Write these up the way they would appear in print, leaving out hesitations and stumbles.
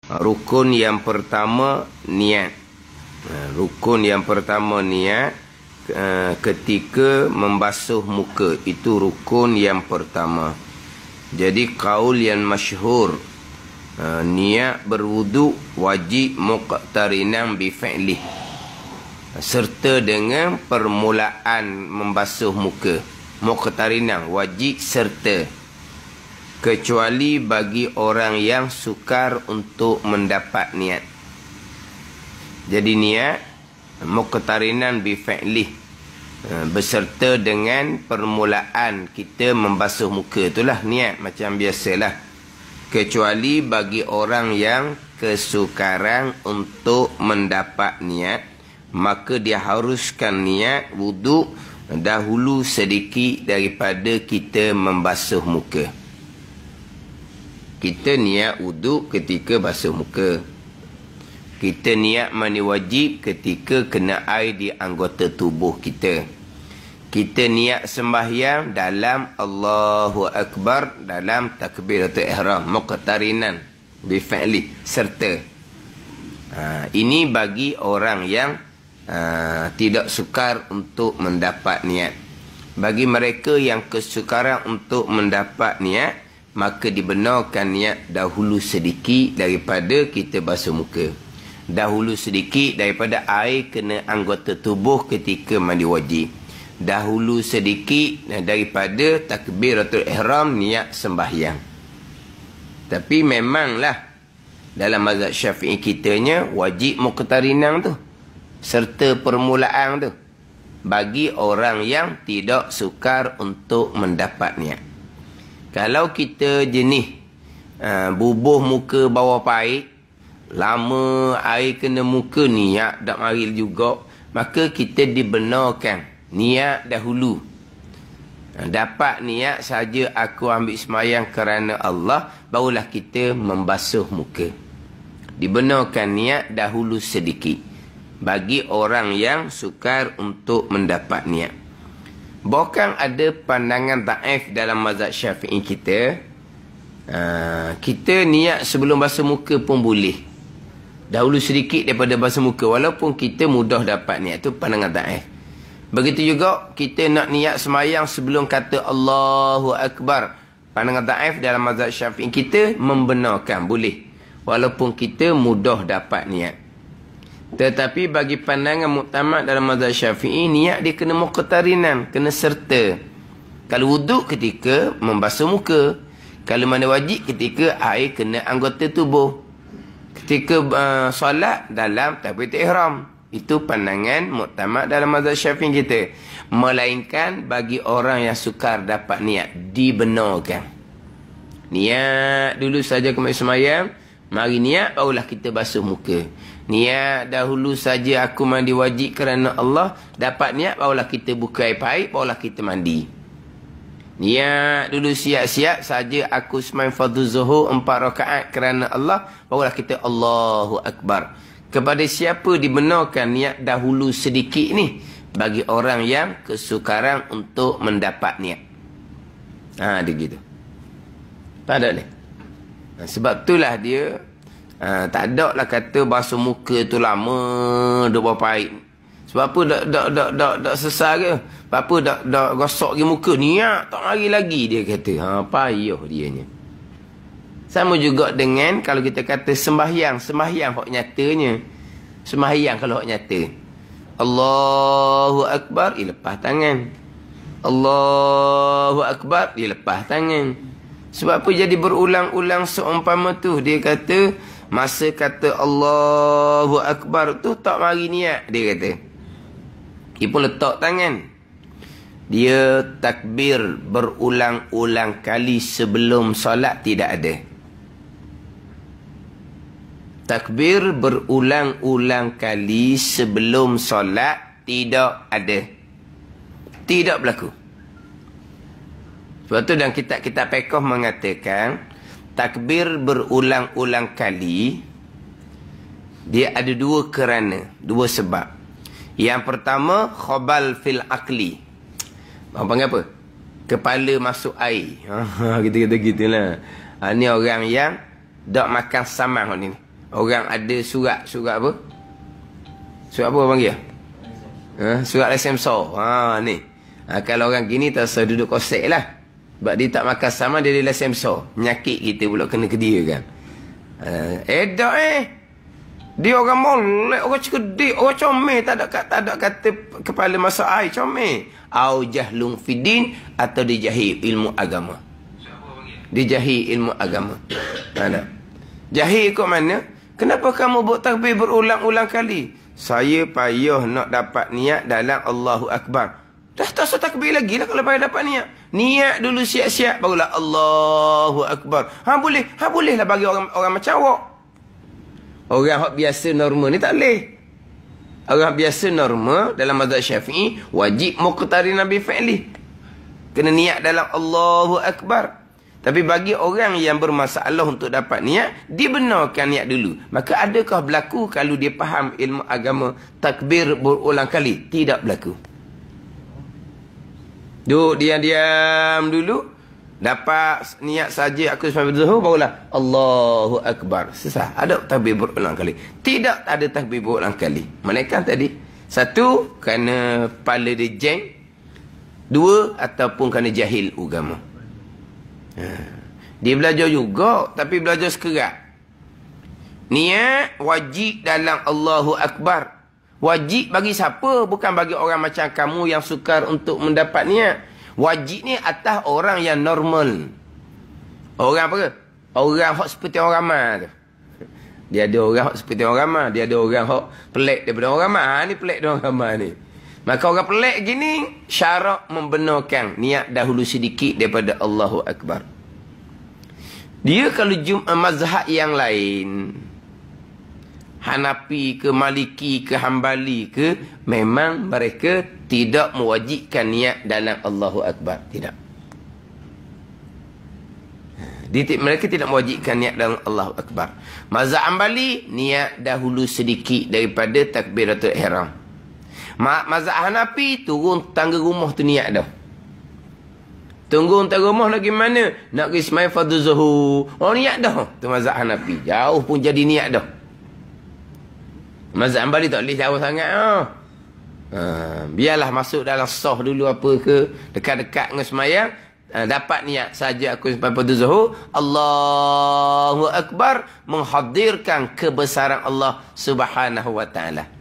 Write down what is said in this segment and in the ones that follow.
Rukun yang pertama niat. Rukun yang pertama niat ketika membasuh muka. Itu rukun yang pertama. Jadi qaul yang masyhur, niat berwudu wajib muqtarinan bi fi'lih, serta dengan permulaan membasuh muka. Muqtarinan wajib serta, kecuali bagi orang yang sukar untuk mendapat niat. Jadi niat muqtarinan bi fi'lih, beserta dengan permulaan kita membasuh muka, itulah niat macam biasalah. Kecuali bagi orang yang kesukaran untuk mendapat niat, maka dia haruskan niat wudu dahulu sedikit daripada kita membasuh muka. Kita niat wudu ketika basuh muka. Kita niat mandi wajib ketika kena air di anggota tubuh kita. Kita niat sembahyang dalam Allahu Akbar, dalam takbiratul ihram, muqtarinan bi fi'li, serta. Ini bagi orang yang tidak sukar untuk mendapat niat. Bagi mereka yang kesukaran untuk mendapat niat, maka dibenarkan niat dahulu sedikit daripada kita basuh muka. Dahulu sedikit daripada air kena anggota tubuh ketika mandi wajib. Dahulu sedikit daripada takbiratul ihram, niat sembahyang. Tapi memanglah dalam mazhab Syafi'i kitanya wajib muqtarinan tu, serta permulaan tu, bagi orang yang tidak sukar untuk mendapat niat. Kalau kita jenis bubuh muka bawah paik, lama air kena muka, niat tak mari juga, maka kita dibenarkan niat dahulu. Dapat niat saja aku ambil sembahyang kerana Allah, barulah kita membasuh muka. Dibenarkan niat dahulu sedikit bagi orang yang sukar untuk mendapat niat. Bahkan ada pandangan daif dalam mazhab Syafi'i kita, kita niat sebelum basuh muka pun boleh, dahulu sedikit daripada basuh muka, walaupun kita mudah dapat niat. Itu pandangan daif. Begitu juga kita nak niat semayang sebelum kata Allahu Akbar. Pandangan daif dalam mazhab Syafi'i kita membenarkan boleh, walaupun kita mudah dapat niat. Tetapi bagi pandangan muktamad dalam mazhab Syafi'i, niat dia kena muqtarinan, kena serta. Kalau wuduk ketika membasuh muka, kalau mandi wajib ketika air kena anggota tubuh, ketika solat dalam takbiratul ihram. Itu pandangan muktamad dalam mazhab Syafi'i kita. Melainkan bagi orang yang sukar dapat niat, dibenarkan. Niat dulu saja kemai semayang, mari niat barulah kita basuh muka. Niat dahulu saja aku mandi wajib kerana Allah, dapat niat barulah kita buka air paip, barulah kita mandi. Niat dulu siap-siap saja aku sembahyang fardhu zuhur 4 rakaat kerana Allah, barulah kita Allahu Akbar. Kepada siapa dibenarkan niat dahulu sedikit ni? Bagi orang yang kesukaran untuk mendapat niat. Dia gitu. Tak ada ni. Sebab itulah dia tak ada lah kata basuh muka tu lama duk berpaik. Sebab apa dak sesar ke? Sebab apa dak gosok ke muka, niat tak mari lagi, dia kata. Payah dianya. Sama juga dengan kalau kita kata sembahyang hak nyatanya. Sembahyang kalau hak nyata, Allahu Akbar, dia lepas tangan. Allahu Akbar, dia lepas tangan. Sebab apa jadi berulang-ulang seumpama tu? Dia kata masa kata Allahu Akbar tu tak mari niat, dia kata. Dia pun letak tangan. Dia takbir berulang-ulang kali sebelum solat, tidak ada. Takbir berulang-ulang kali sebelum solat tidak ada. Tidak berlaku. Sebab tu dalam kitab-kitab fiqh mengatakan takbir berulang-ulang kali dia ada dua kerana, dua sebab. Yang pertama, khabal fil aqli. Panggil apa? Kepala masuk air. Kita kata gitulah. Ni orang yang tak makan samang ni. Orang ada surat apa? Surat apa panggil? Surat lesen besar. Ni. Kalau orang gini tak usah duduk kosek lah. Sebab dia tak makan sama, dia ada lesen besar. Menyakit kita pula kena ke dia kan. Dia orang molek, orang cerdik, orang comel, tak ada kata kepala masa air comel. Au jahlung fidin, atau dia jahil ilmu agama. Dia jahil ilmu agama. Mana? Jahil kok mana? Kenapa kamu buat takbir berulang-ulang kali? Saya payah nak dapat niat dalam Allahu Akbar. Dah tak usah takbir lagi lah kalau payah dapat niat. Niat dulu siap-siap barulah Allahu Akbar. Boleh lah bagi orang macam awak. Orang hak biasa normal ni tak boleh. Orang biasa normal dalam mazhab Syafi'i wajib muqtari nabi fi'li. Kena niat dalam Allahu Akbar. Tapi bagi orang yang bermasalah untuk dapat niat, dibenarkan niat dulu. Maka adakah berlaku kalau dia faham ilmu agama takbir berulang kali? Tidak berlaku. Duduk diam-diam dulu. Dapat niat saja aku sampai zuhur, barulah Allahu Akbar. Sesah. Ada takbir berulang kali? Tidak ada takbir berulang kali. Malaikat tadi. Satu, kerana kepala dia jeng. Dua, ataupun kerana jahil agama. Dia belajar juga, tapi belajar sekerat. Niat wajib dalam Allahu Akbar. Wajib bagi siapa? Bukan bagi orang macam kamu yang sukar untuk mendapat niat. Wajib ni atas orang yang normal. Orang apa? Orang hak seperti orang ramai tu. Dia ada orang hak seperti orang ramai. Dia ada orang hak pelik daripada orang ramai. Ni pelik daripada orang ramai ni. Maka orang pelik gini, syarak membenarkan niat dahulu sedikit daripada Allahu Akbar. Dia kalau mazhab yang lain, Hanafi ke Maliki ke Hambali ke, memang mereka tidak mewajibkan niat dalam Allahu Akbar. Tidak. Mereka tidak mewajibkan niat dalam Allahu Akbar. Mazhab Hambali, niat dahulu sedikit daripada takbiratul ihram. Mazhab Hanafi, turun tangga rumah tu niat dah. Tunggu tangga rumah lagi mana? Nak pergi semai fardu zuhur. Niat dah. Tu mazhab Hanafi. Jauh pun jadi niat dah. Mazhab Hambali tak boleh jauh sangat. Biarlah masuk dalam sah dulu apa ke, dekat-dekat dengan semayang. Dapat niat saja aku sampai fardu zuhur. Allahu Akbar, menghadirkan kebesaran Allah Subhanahu wa ta'ala.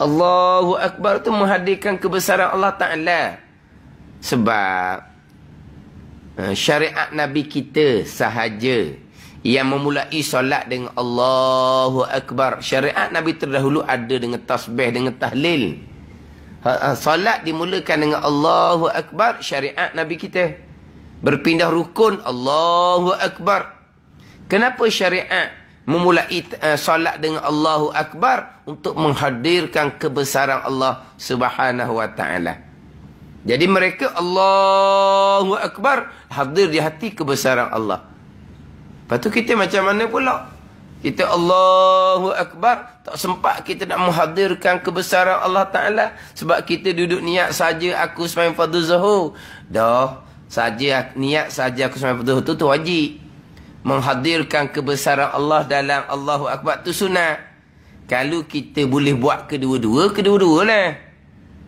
Allahu Akbar tu menghadirkan kebesaran Allah Ta'ala. Sebab syariat Nabi kita sahaja yang memulai solat dengan Allahu Akbar. Syariat Nabi terdahulu ada dengan tasbih, dengan tahlil. Solat dimulakan dengan Allahu Akbar. Syariat Nabi kita berpindah rukun Allahu Akbar. Kenapa syariat memulai solat dengan Allahu Akbar? Untuk menghadirkan kebesaran Allah Subhanahu wa ta'ala. Jadi mereka Allahu Akbar, hadir di hati kebesaran Allah. Lepas tu kita macam mana pula? Kita Allahu Akbar, tak sempat kita nak menghadirkan kebesaran Allah Ta'ala. Sebab kita duduk niat saja aku sembahyang fardu zuhur. Dah, saja niat saja aku sembahyang fardu zuhur tu wajib. Menghadirkan kebesaran Allah dalam Allahu Akbar tu sunat. Kalau kita boleh buat kedua-dua, kedua-dua lah.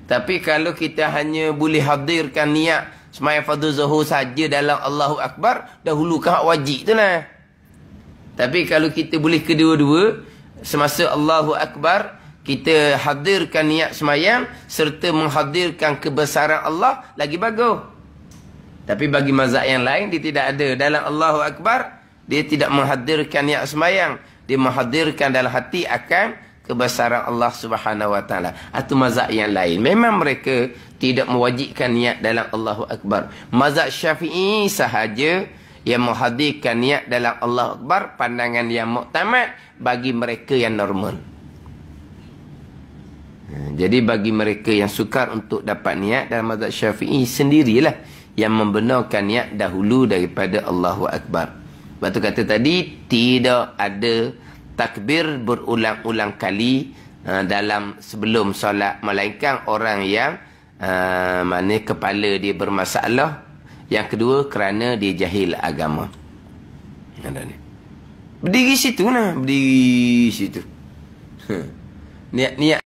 Tapi kalau kita hanya boleh hadirkan niat sembahyang fardu zuhur saja dalam Allahu Akbar, dahulukan hak wajib tu lah. Tapi kalau kita boleh kedua-dua, semasa Allahu Akbar, kita hadirkan niat sembahyang serta menghadirkan kebesaran Allah, lagi bagus. Tapi bagi mazhab yang lain, dia tidak ada. Dalam Allahu Akbar, dia tidak menghadirkan niat sembahyang. Dia menghadirkan dalam hati akan kebesaran Allah Subhanahu wa ta'ala. Atau mazhab yang lain, memang mereka tidak mewajibkan niat dalam Allahu Akbar. Mazhab Syafi'i sahaja yang menghadirkan niat dalam Allahu Akbar, pandangan yang muktamad bagi mereka yang normal. Jadi bagi mereka yang sukar untuk dapat niat dalam mazhab Syafi'i, sendirilah yang membenarkan niat dahulu daripada Allahu Akbar. Sebab tu kata tadi, tidak ada takbir berulang-ulang kali dalam sebelum solat, melainkan orang yang mana kepala dia bermasalah. Yang kedua, kerana dia jahil agama. Berdiri situ nah. Berdiri situ. Niat-niat